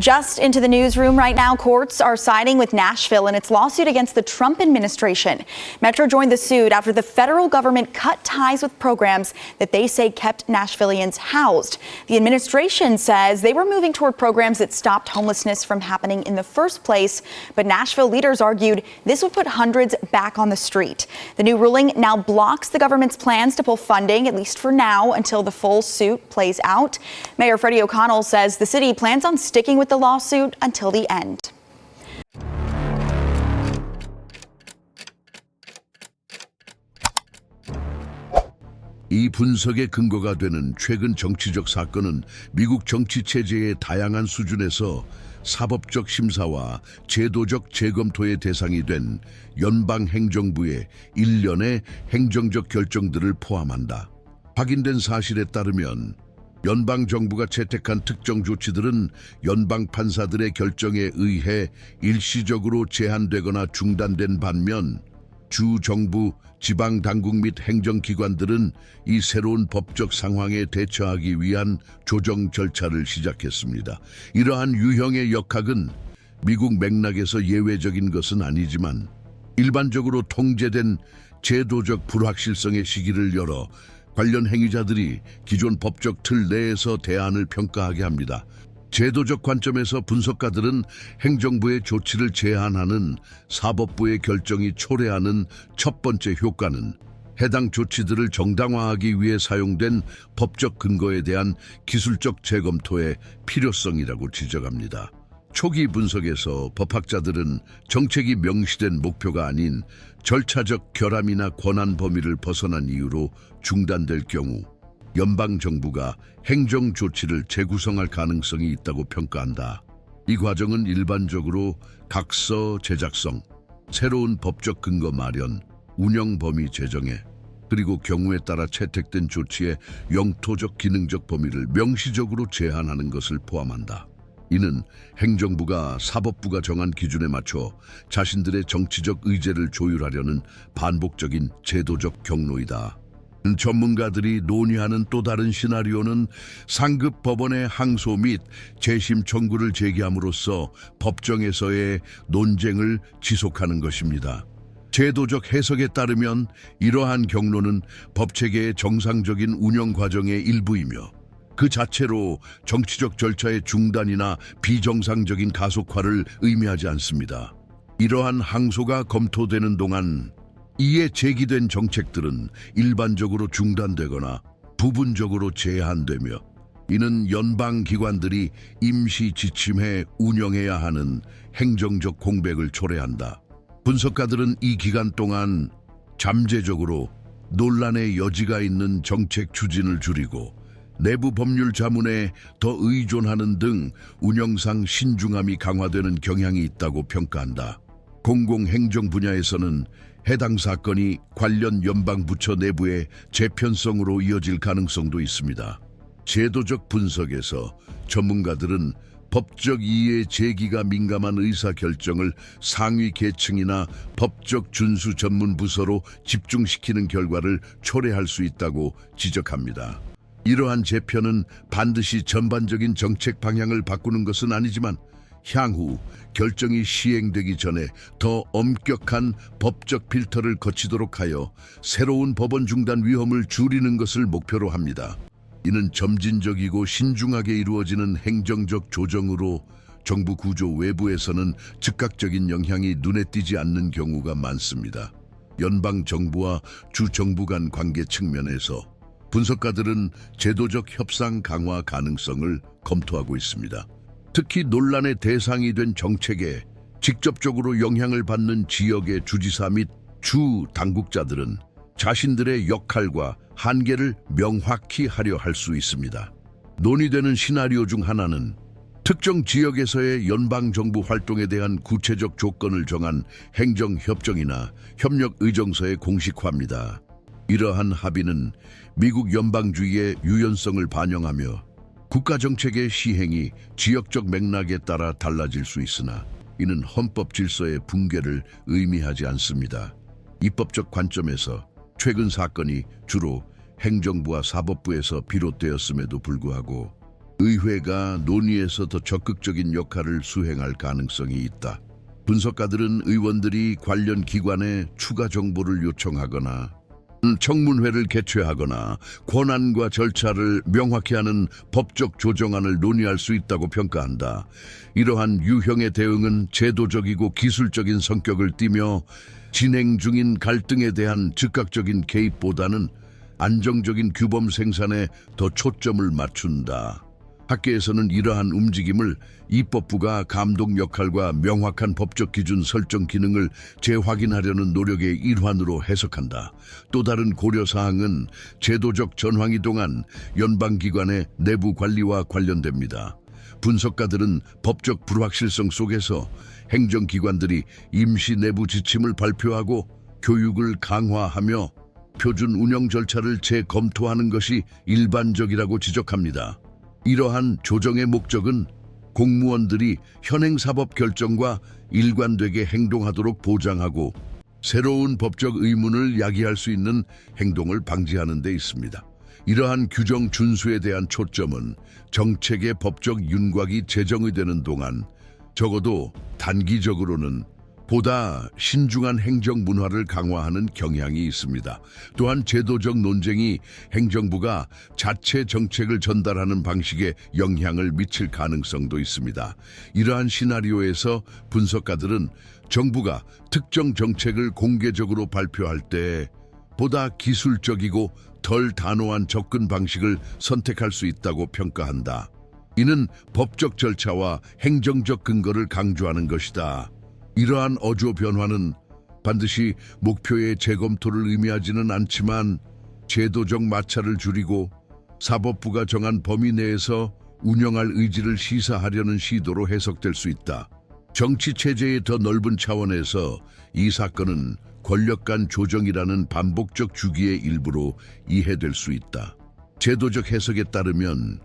Just into the newsroom right now, courts are siding with Nashville in its lawsuit against the Trump administration. Metro joined the suit after the federal government cut ties with programs that they say kept Nashvillians housed. The administration says they were moving toward programs that stopped homelessness from happening in the first place, but Nashville leaders argued this would put hundreds back on the street. The new ruling now blocks the government's plans to pull funding, at least for now, until the full suit plays out. Mayor Freddie O'Connell says the city plans on sticking with the lawsuit until the end. 이 분석의 근거가 되는 최근 정치적 사건은 미국 정치 체제의 다양한 수준에서 사법적 심사와 제도적 재검토의 대상이 된 연방행정부의 일련의 행정적 결정들을 포함한다. 확인된 사실에 따르면 연방정부가 채택한 특정 조치들은 연방 판사들의 결정에 의해 일시적으로 제한되거나 중단된 반면 주 정부, 지방 당국 및 행정기관들은 이 새로운 법적 상황에 대처하기 위한 조정 절차를 시작했습니다. 이러한 유형의 역학은 미국 맥락에서 예외적인 것은 아니지만 일반적으로 통제된 제도적 불확실성의 시기를 열어 관련 행위자들이 기존 법적 틀 내에서 대안을 평가하게 합니다. 제도적 관점에서 분석가들은 행정부의 조치를 제한하는 사법부의 결정이 초래하는 첫 번째 효과는 해당 조치들을 정당화하기 위해 사용된 법적 근거에 대한 기술적 재검토의 필요성이라고 지적합니다. 초기 분석에서 법학자들은 정책이 명시된 목표가 아닌 절차적 결함이나 권한 범위를 벗어난 이유로 중단될 경우 연방정부가 행정 조치를 재구성할 가능성이 있다고 평가한다. 이 과정은 일반적으로 각서 제작성, 새로운 법적 근거 마련, 운영 범위 제정에 그리고 경우에 따라 채택된 조치의 영토적 기능적 범위를 명시적으로 제한하는 것을 포함한다. 이는 행정부가 사법부가 정한 기준에 맞춰 자신들의 정치적 의제를 조율하려는 반복적인 제도적 경로이다. 전문가들이 논의하는 또 다른 시나리오는 상급 법원의 항소 및 재심 청구를 제기함으로써 법정에서의 논쟁을 지속하는 것입니다. 제도적 해석에 따르면 이러한 경로는 법체계의 정상적인 운영 과정의 일부이며 그 자체로 정치적 절차의 중단이나 비정상적인 가속화를 의미하지 않습니다. 이러한 항소가 검토되는 동안 이에 제기된 정책들은 일반적으로 중단되거나 부분적으로 제한되며 이는 연방기관들이 임시 지침해 운영해야 하는 행정적 공백을 초래한다. 분석가들은 이 기간 동안 잠재적으로 논란의 여지가 있는 정책 추진을 줄이고 내부 법률 자문에 더 의존하는 등 운영상 신중함이 강화되는 경향이 있다고 평가한다. 공공행정 분야에서는 해당 사건이 관련 연방부처 내부의 재편성으로 이어질 가능성도 있습니다. 제도적 분석에서 전문가들은 법적 이해 제기가 민감한 의사결정을 상위 계층이나 법적 준수 전문 부서로 집중시키는 결과를 초래할 수 있다고 지적합니다. 이러한 재편은 반드시 전반적인 정책 방향을 바꾸는 것은 아니지만 향후 결정이 시행되기 전에 더 엄격한 법적 필터를 거치도록 하여 새로운 법원 중단 위험을 줄이는 것을 목표로 합니다. 이는 점진적이고 신중하게 이루어지는 행정적 조정으로 정부 구조 외부에서는 즉각적인 영향이 눈에 띄지 않는 경우가 많습니다. 연방 정부와 주 정부 간 관계 측면에서 분석가들은 제도적 협상 강화 가능성을 검토하고 있습니다. 특히 논란의 대상이 된 정책에 직접적으로 영향을 받는 지역의 주지사 및 주 당국자들은 자신들의 역할과 한계를 명확히 하려 할 수 있습니다. 논의되는 시나리오 중 하나는 특정 지역에서의 연방정부 활동에 대한 구체적 조건을 정한 행정협정이나 협력의정서의 공식화입니다. 이러한 합의는 미국 연방주의의 유연성을 반영하며 국가정책의 시행이 지역적 맥락에 따라 달라질 수 있으나 이는 헌법 질서의 붕괴를 의미하지 않습니다. 입법적 관점에서 최근 사건이 주로 행정부와 사법부에서 비롯되었음에도 불구하고 의회가 논의에서 더 적극적인 역할을 수행할 가능성이 있다. 분석가들은 의원들이 관련 기관에 추가 정보를 요청하거나 청문회를 개최하거나 권한과 절차를 명확히 하는 법적 조정안을 논의할 수 있다고 평가한다. 이러한 유형의 대응은 제도적이고 기술적인 성격을 띠며 진행 중인 갈등에 대한 즉각적인 개입보다는 안정적인 규범 생산에 더 초점을 맞춘다. 학계에서는 이러한 움직임을 입법부가 감독 역할과 명확한 법적 기준 설정 기능을 재확인하려는 노력의 일환으로 해석한다. 또 다른 고려사항은 제도적 전황이동한 연방기관의 내부 관리와 관련됩니다. 분석가들은 법적 불확실성 속에서 행정기관들이 임시 내부 지침을 발표하고 교육을 강화하며 표준 운영 절차를 재검토하는 것이 일반적이라고 지적합니다. 이러한 조정의 목적은 공무원들이 현행 사법 결정과 일관되게 행동하도록 보장하고 새로운 법적 의문을 야기할 수 있는 행동을 방지하는 데 있습니다. 이러한 규정 준수에 대한 초점은 정책의 법적 윤곽이 제정이 되는 동안 적어도 단기적으로는 보다 신중한 행정 문화를 강화하는 경향이 있습니다. 또한 제도적 논쟁이 행정부가 자체 정책을 전달하는 방식에 영향을 미칠 가능성도 있습니다. 이러한 시나리오에서 분석가들은 정부가 특정 정책을 공개적으로 발표할 때 보다 기술적이고 덜 단호한 접근 방식을 선택할 수 있다고 평가한다. 이는 법적 절차와 행정적 근거를 강조하는 것이다. 이러한 어조 변화는 반드시 목표의 재검토를 의미하지는 않지만 제도적 마찰을 줄이고 사법부가 정한 범위 내에서 운영할 의지를 시사하려는 시도로 해석될 수 있다. 정치 체제의 더 넓은 차원에서 이 사건은 권력 간 조정이라는 반복적 주기의 일부로 이해될 수 있다. 제도적 해석에 따르면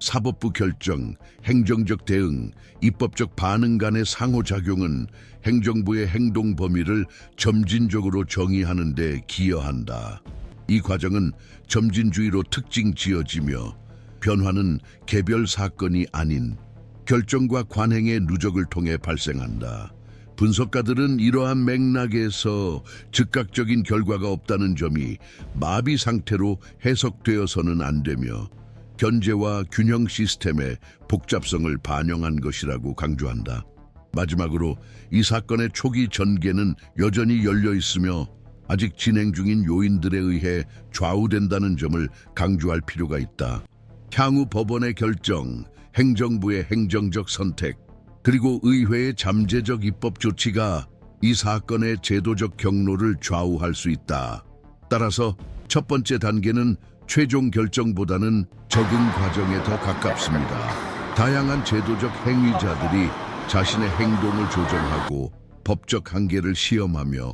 사법부 결정, 행정적 대응, 입법적 반응 간의 상호작용은 행정부의 행동 범위를 점진적으로 정의하는 데 기여한다. 이 과정은 점진주의로 특징 지어지며 변화는 개별 사건이 아닌 결정과 관행의 누적을 통해 발생한다. 분석가들은 이러한 맥락에서 즉각적인 결과가 없다는 점이 마비 상태로 해석되어서는 안 되며 견제와 균형 시스템의 복잡성을 반영한 것이라고 강조한다. 마지막으로 이 사건의 초기 전개는 여전히 열려 있으며 아직 진행 중인 요인들에 의해 좌우된다는 점을 강조할 필요가 있다. 향후 법원의 결정, 행정부의 행정적 선택, 그리고 의회의 잠재적 입법 조치가 이 사건의 제도적 경로를 좌우할 수 있다. 따라서 첫 번째 단계는 최종 결정보다는 적응 과정에 더 가깝습니다. 다양한 제도적 행위자들이 자신의 행동을 조정하고 법적 한계를 시험하며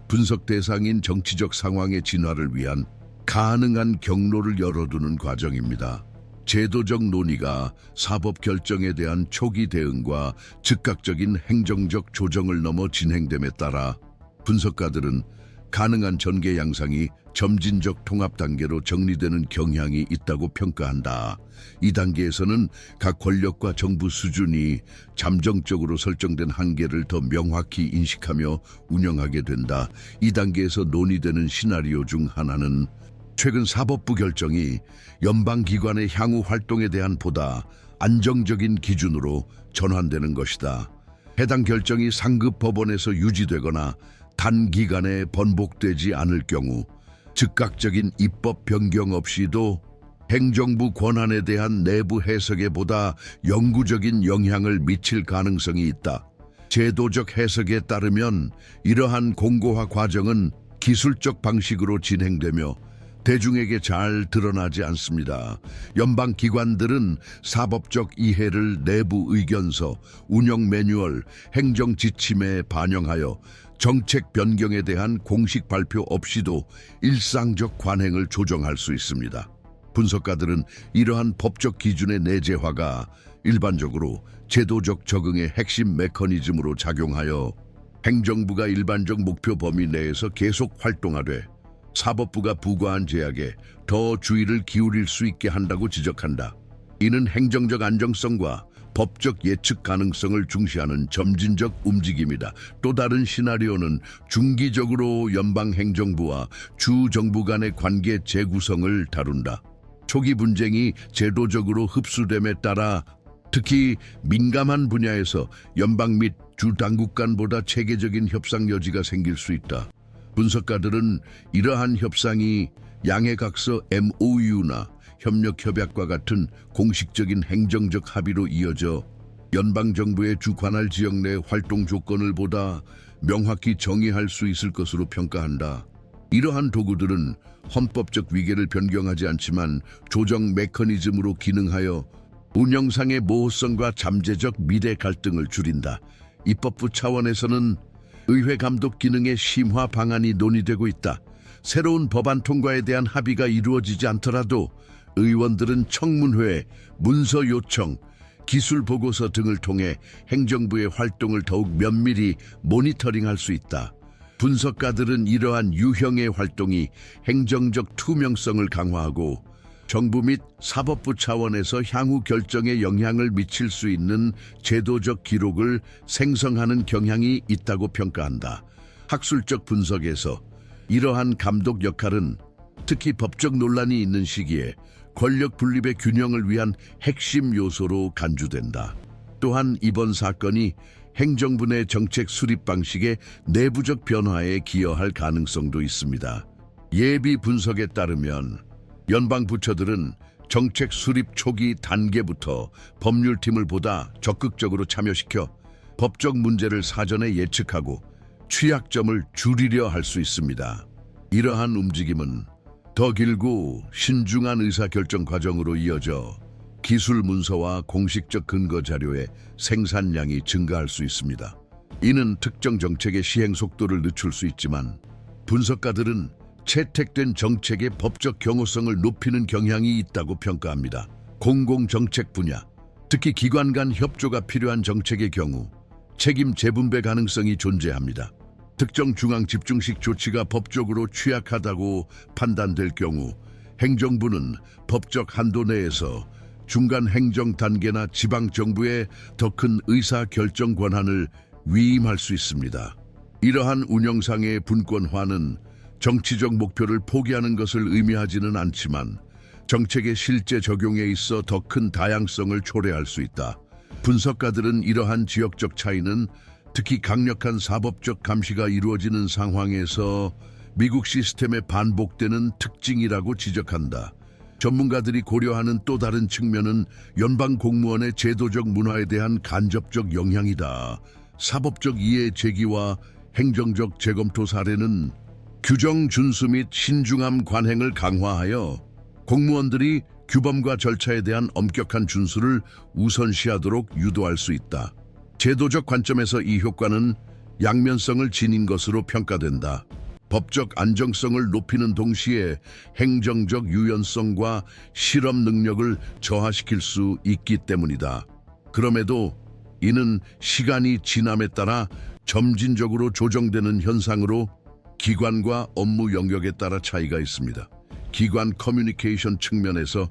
분석 대상인 정치적 상황의 진화를 위한 가능한 경로를 열어두는 과정입니다. 제도적 논의가 사법 결정에 대한 초기 대응과 즉각적인 행정적 조정을 넘어 진행됨에 따라 분석가들은 가능한 전개 양상이 점진적 통합 단계로 정리되는 경향이 있다고 평가한다. 이 단계에서는 각 권력과 정부 수준이 잠정적으로 설정된 한계를 더 명확히 인식하며 운영하게 된다. 이 단계에서 논의되는 시나리오 중 하나는 최근 사법부 결정이 연방기관의 향후 활동에 대한 보다 안정적인 기준으로 전환되는 것이다. 해당 결정이 상급 법원에서 유지되거나 단기간에 번복되지 않을 경우 즉각적인 입법 변경 없이도 행정부 권한에 대한 내부 해석에 보다 영구적인 영향을 미칠 가능성이 있다. 제도적 해석에 따르면 이러한 공고화 과정은 기술적 방식으로 진행되며 대중에게 잘 드러나지 않습니다. 연방 기관들은 사법적 이해를 내부 의견서, 운영 매뉴얼, 행정 지침에 반영하여 정책 변경에 대한 공식 발표 없이도 일상적 관행을 조정할 수 있습니다. 분석가들은 이러한 법적 기준의 내재화가 일반적으로 제도적 적응의 핵심 메커니즘으로 작용하여 행정부가 일반적 목표 범위 내에서 계속 활동하되 사법부가 부과한 제약에 더 주의를 기울일 수 있게 한다고 지적한다. 이는 행정적 안정성과 법적 예측 가능성을 중시하는 점진적 움직임이다. 또 다른 시나리오는 중기적으로 연방행정부와 주정부 간의 관계 재구성을 다룬다. 초기 분쟁이 제도적으로 흡수됨에 따라 특히 민감한 분야에서 연방 및 주 당국 간보다 체계적인 협상 여지가 생길 수 있다. 분석가들은 이러한 협상이 양해각서 MOU나 협력협약과 같은 공식적인 행정적 합의로 이어져 연방정부의 주 관할 지역 내 활동 조건을 보다 명확히 정의할 수 있을 것으로 평가한다. 이러한 도구들은 헌법적 위계를 변경하지 않지만 조정 메커니즘으로 기능하여 운영상의 모호성과 잠재적 미래 갈등을 줄인다. 입법부 차원에서는 의회 감독 기능의 심화 방안이 논의되고 있다. 새로운 법안 통과에 대한 합의가 이루어지지 않더라도 의원들은 청문회, 문서 요청, 기술 보고서 등을 통해 행정부의 활동을 더욱 면밀히 모니터링할 수 있다. 분석가들은 이러한 유형의 활동이 행정적 투명성을 강화하고 정부 및 사법부 차원에서 향후 결정에 영향을 미칠 수 있는 제도적 기록을 생성하는 경향이 있다고 평가한다. 학술적 분석에서 이러한 감독 역할은 특히 법적 논란이 있는 시기에 권력 분립의 균형을 위한 핵심 요소로 간주된다. 또한 이번 사건이 행정부 내 정책 수립 방식의 내부적 변화에 기여할 가능성도 있습니다. 예비 분석에 따르면 연방 부처들은 정책 수립 초기 단계부터 법률팀을 보다 적극적으로 참여시켜 법적 문제를 사전에 예측하고 취약점을 줄이려 할 수 있습니다. 이러한 움직임은 더 길고 신중한 의사결정 과정으로 이어져 기술 문서와 공식적 근거 자료의 생산량이 증가할 수 있습니다. 이는 특정 정책의 시행 속도를 늦출 수 있지만 분석가들은 채택된 정책의 법적 경호성을 높이는 경향이 있다고 평가합니다. 공공정책 분야, 특히 기관 간 협조가 필요한 정책의 경우 책임 재분배 가능성이 존재합니다. 특정 중앙 집중식 조치가 법적으로 취약하다고 판단될 경우 행정부는 법적 한도 내에서 중간 행정 단계나 지방 정부의 더 큰 의사 결정 권한을 위임할 수 있습니다. 이러한 운영상의 분권화는 정치적 목표를 포기하는 것을 의미하지는 않지만 정책의 실제 적용에 있어 더 큰 다양성을 초래할 수 있다. 분석가들은 이러한 지역적 차이는 특히 강력한 사법적 감시가 이루어지는 상황에서 미국 시스템에 반복되는 특징이라고 지적한다. 전문가들이 고려하는 또 다른 측면은 연방 공무원의 제도적 문화에 대한 간접적 영향이다. 사법적 이해 제기와 행정적 재검토 사례는 규정 준수 및 신중함 관행을 강화하여 공무원들이 규범과 절차에 대한 엄격한 준수를 우선시하도록 유도할 수 있다. 제도적 관점에서 이 효과는 양면성을 지닌 것으로 평가된다. 법적 안정성을 높이는 동시에 행정적 유연성과 실험 능력을 저하시킬 수 있기 때문이다. 그럼에도 이는 시간이 지남에 따라 점진적으로 조정되는 현상으로 기관과 업무 영역에 따라 차이가 있습니다. 기관 커뮤니케이션 측면에서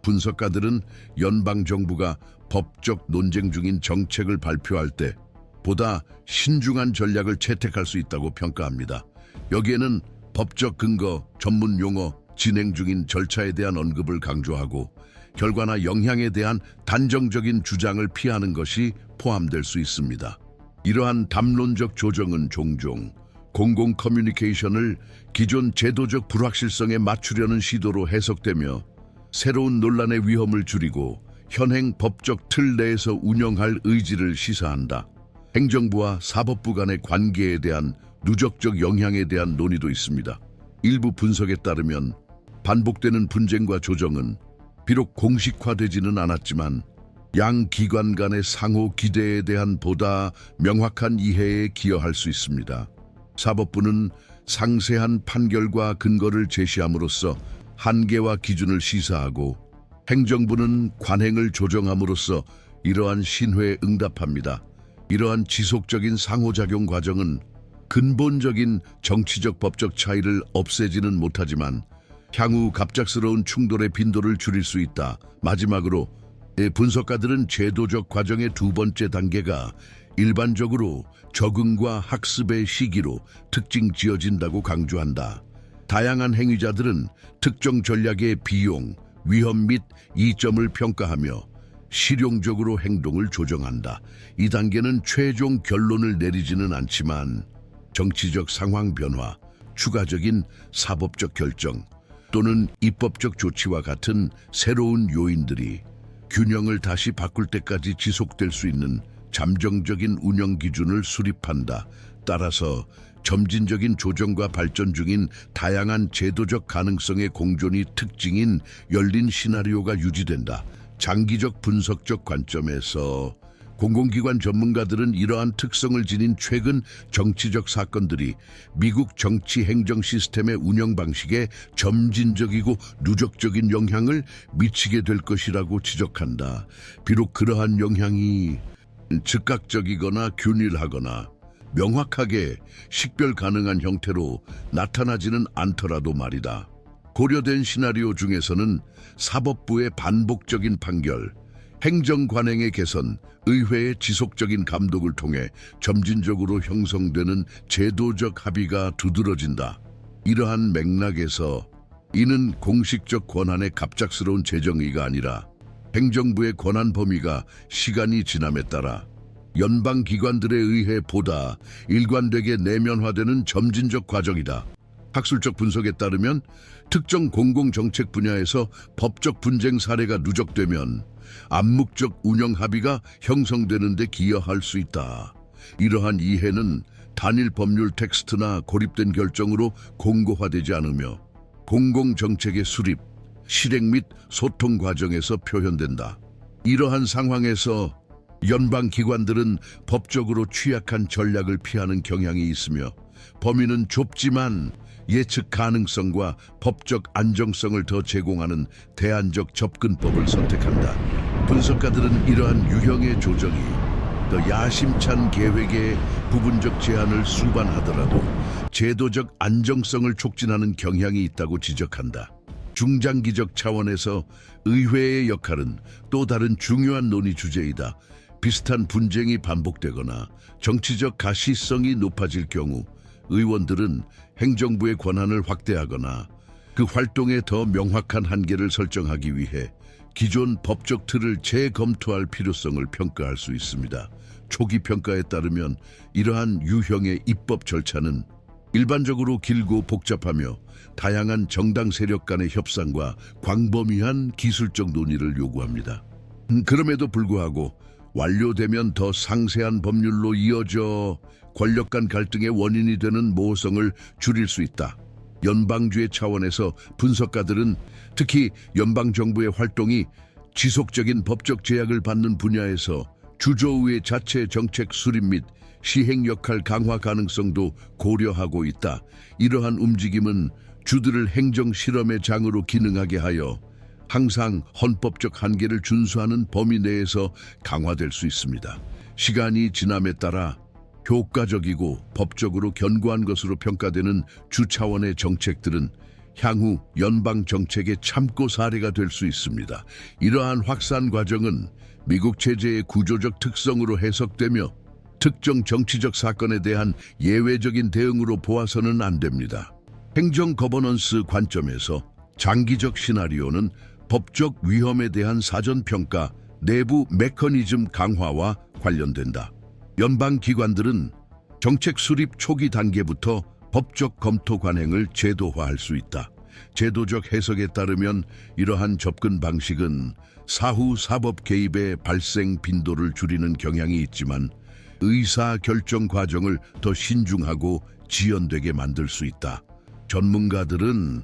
분석가들은 연방정부가 법적 논쟁 중인 정책을 발표할 때 보다 신중한 전략을 채택할 수 있다고 평가합니다. 여기에는 법적 근거, 전문 용어, 진행 중인 절차에 대한 언급을 강조하고 결과나 영향에 대한 단정적인 주장을 피하는 것이 포함될 수 있습니다. 이러한 담론적 조정은 종종 공공 커뮤니케이션을 기존 제도적 불확실성에 맞추려는 시도로 해석되며 새로운 논란의 위험을 줄이고 현행 법적 틀 내에서 운영할 의지를 시사한다. 행정부와 사법부 간의 관계에 대한 누적적 영향에 대한 논의도 있습니다. 일부 분석에 따르면 반복되는 분쟁과 조정은 비록 공식화되지는 않았지만 양 기관 간의 상호 기대에 대한 보다 명확한 이해에 기여할 수 있습니다. 사법부는 상세한 판결과 근거를 제시함으로써 한계와 기준을 시사하고 행정부는 관행을 조정함으로써 이러한 신회에 응답합니다. 이러한 지속적인 상호작용 과정은 근본적인 정치적 법적 차이를 없애지는 못하지만 향후 갑작스러운 충돌의 빈도를 줄일 수 있다. 마지막으로 분석가들은 제도적 과정의 두 번째 단계가 일반적으로 적응과 학습의 시기로 특징 지어진다고 강조한다. 다양한 행위자들은 특정 전략의 비용, 위험 및 이점을 평가하며 실용적으로 행동을 조정한다. 이 단계는 최종 결론을 내리지는 않지만 정치적 상황 변화, 추가적인 사법적 결정 또는 입법적 조치와 같은 새로운 요인들이 균형을 다시 바꿀 때까지 지속될 수 있는 잠정적인 운영 기준을 수립한다. 따라서 점진적인 조정과 발전 중인 다양한 제도적 가능성의 공존이 특징인 열린 시나리오가 유지된다. 장기적 분석적 관점에서 공공기관 전문가들은 이러한 특성을 지닌 최근 정치적 사건들이 미국 정치 행정 시스템의 운영 방식에 점진적이고 누적적인 영향을 미치게 될 것이라고 지적한다. 비록 그러한 영향이 즉각적이거나 균일하거나 명확하게 식별 가능한 형태로 나타나지는 않더라도 말이다. 고려된 시나리오 중에서는 사법부의 반복적인 판결, 행정관행의 개선, 의회의 지속적인 감독을 통해 점진적으로 형성되는 제도적 합의가 두드러진다. 이러한 맥락에서 이는 공식적 권한의 갑작스러운 재정의가 아니라 행정부의 권한 범위가 시간이 지남에 따라 연방기관들에 의해 보다 일관되게 내면화되는 점진적 과정이다. 학술적 분석에 따르면 특정 공공정책 분야에서 법적 분쟁 사례가 누적되면 암묵적 운영 합의가 형성되는 데 기여할 수 있다. 이러한 이해는 단일 법률 텍스트나 고립된 결정으로 공고화되지 않으며 공공정책의 수립, 실행 및 소통 과정에서 표현된다. 이러한 상황에서 연방기관들은 법적으로 취약한 전략을 피하는 경향이 있으며 범위는 좁지만 예측 가능성과 법적 안정성을 더 제공하는 대안적 접근법을 선택한다. 분석가들은 이러한 유형의 조정이 더 야심찬 계획의 부분적 제한을 수반하더라도 제도적 안정성을 촉진하는 경향이 있다고 지적한다. 중장기적 차원에서 의회의 역할은 또 다른 중요한 논의 주제이다. 비슷한 분쟁이 반복되거나 정치적 가시성이 높아질 경우 의원들은 행정부의 권한을 확대하거나 그 활동에 더 명확한 한계를 설정하기 위해 기존 법적 틀을 재검토할 필요성을 평가할 수 있습니다. 초기 평가에 따르면 이러한 유형의 입법 절차는 일반적으로 길고 복잡하며 다양한 정당 세력 간의 협상과 광범위한 기술적 논의를 요구합니다. 그럼에도 불구하고 완료되면 더 상세한 법률로 이어져 권력 간 갈등의 원인이 되는 모호성을 줄일 수 있다. 연방주의 차원에서 분석가들은 특히 연방정부의 활동이 지속적인 법적 제약을 받는 분야에서 주조의회 자체 정책 수립 및 시행 역할 강화 가능성도 고려하고 있다. 이러한 움직임은 주들을 행정 실험의 장으로 기능하게 하여 항상 헌법적 한계를 준수하는 범위 내에서 강화될 수 있습니다. 시간이 지남에 따라 효과적이고 법적으로 견고한 것으로 평가되는 주 차원의 정책들은 향후 연방 정책의 참고 사례가 될 수 있습니다. 이러한 확산 과정은 미국 체제의 구조적 특성으로 해석되며 특정 정치적 사건에 대한 예외적인 대응으로 보아서는 안 됩니다. 행정 거버넌스 관점에서 장기적 시나리오는 법적 위험에 대한 사전 평가, 내부 메커니즘 강화와 관련된다. 연방기관들은 정책 수립 초기 단계부터 법적 검토 관행을 제도화할 수 있다. 제도적 해석에 따르면 이러한 접근 방식은 사후 사법 개입의 발생 빈도를 줄이는 경향이 있지만 의사 결정 과정을 더 신중하고 지연되게 만들 수 있다. 전문가들은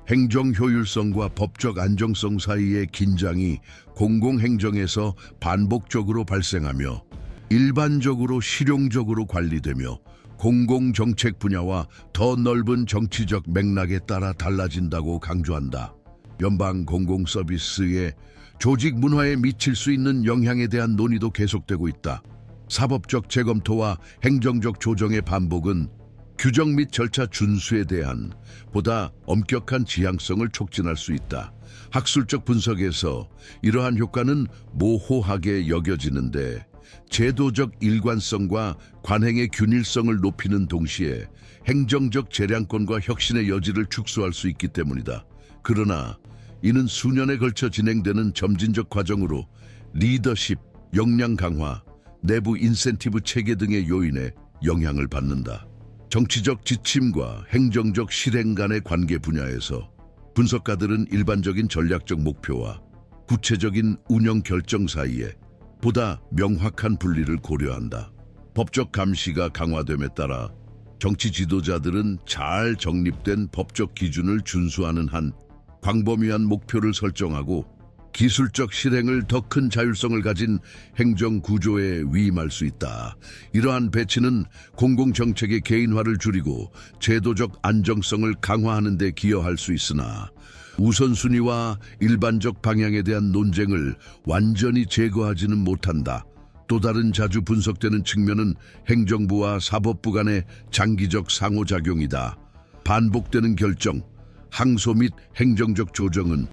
행정 효율성과 법적 안정성 사이의 긴장이 공공행정에서 반복적으로 발생하며 일반적으로 실용적으로 관리되며 공공정책 분야와 더 넓은 정치적 맥락에 따라 달라진다고 강조한다. 연방 공공서비스의 조직 문화에 미칠 수 있는 영향에 대한 논의도 계속되고 있다. 사법적 재검토와 행정적 조정의 반복은 규정 및 절차 준수에 대한 보다 엄격한 지향성을 촉진할 수 있다. 학술적 분석에서 이러한 효과는 모호하게 여겨지는데 제도적 일관성과 관행의 균일성을 높이는 동시에 행정적 재량권과 혁신의 여지를 축소할 수 있기 때문이다. 그러나 이는 수년에 걸쳐 진행되는 점진적 과정으로 리더십, 역량 강화, 내부 인센티브 체계 등의 요인에 영향을 받는다. 정치적 지침과 행정적 실행 간의 관계 분야에서 분석가들은 일반적인 전략적 목표와 구체적인 운영 결정 사이에 보다 명확한 분리를 고려한다. 법적 감시가 강화됨에 따라 정치 지도자들은 잘 정립된 법적 기준을 준수하는 한 광범위한 목표를 설정하고 기술적 실행을 더 큰 자율성을 가진 행정 구조에 위임할 수 있다. 이러한 배치는 공공정책의 개인화를 줄이고 제도적 안정성을 강화하는 데 기여할 수 있으나 우선순위와 일반적 방향에 대한 논쟁을 완전히 제거하지는 못한다. 또 다른 자주 분석되는 측면은 행정부와 사법부 간의 장기적 상호작용이다. 반복되는 결정, 항소 및 행정적 조정은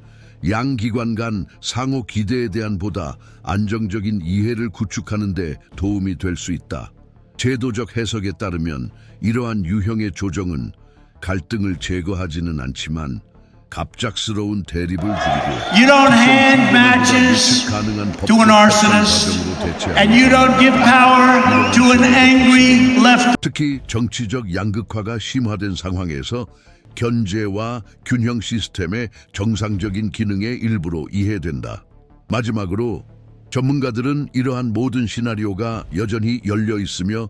양 기관 간 상호 기대에 대한 보다 안정적인 이해를 구축하는 데 도움이 될 수 있다. 제도적 해석에 따르면 이러한 유형의 조정은 갈등을 제거하지는 않지만 갑작스러운 대립을 줄이고 You don't hand matches to an arsonist, and you don't give power to an angry left. 특히 정치적 양극화가 심화된 상황에서 견제와 균형 시스템의 정상적인 기능의 일부로 이해된다. 마지막으로 전문가들은 이러한 모든 시나리오가 여전히 열려 있으며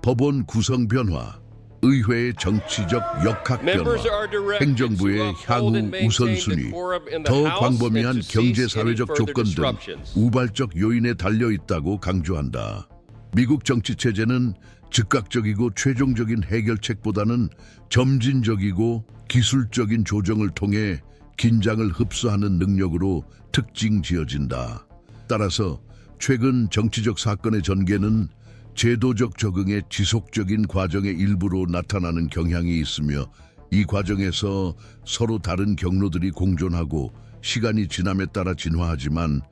법원 구성 변화, 의회의 정치적 역학 변화, 행정부의 향후 우선순위, 더 광범위한 경제사회적 조건 등 우발적 요인에 달려 있다고 강조한다. 미국 정치 체제는 즉각적이고 최종적인 해결책보다는 점진적이고 기술적인 조정을 통해 긴장을 흡수하는 능력으로 특징 지어진다. 따라서 최근 정치적 사건의 전개는 제도적 적응의 지속적인 과정의 일부로 나타나는 경향이 있으며 이 과정에서 서로 다른 경로들이 공존하고 시간이 지남에 따라 진화하지만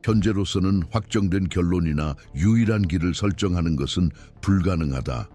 현재로서는 확정된 결론이나 유일한 길을 설정하는 것은 불가능하다.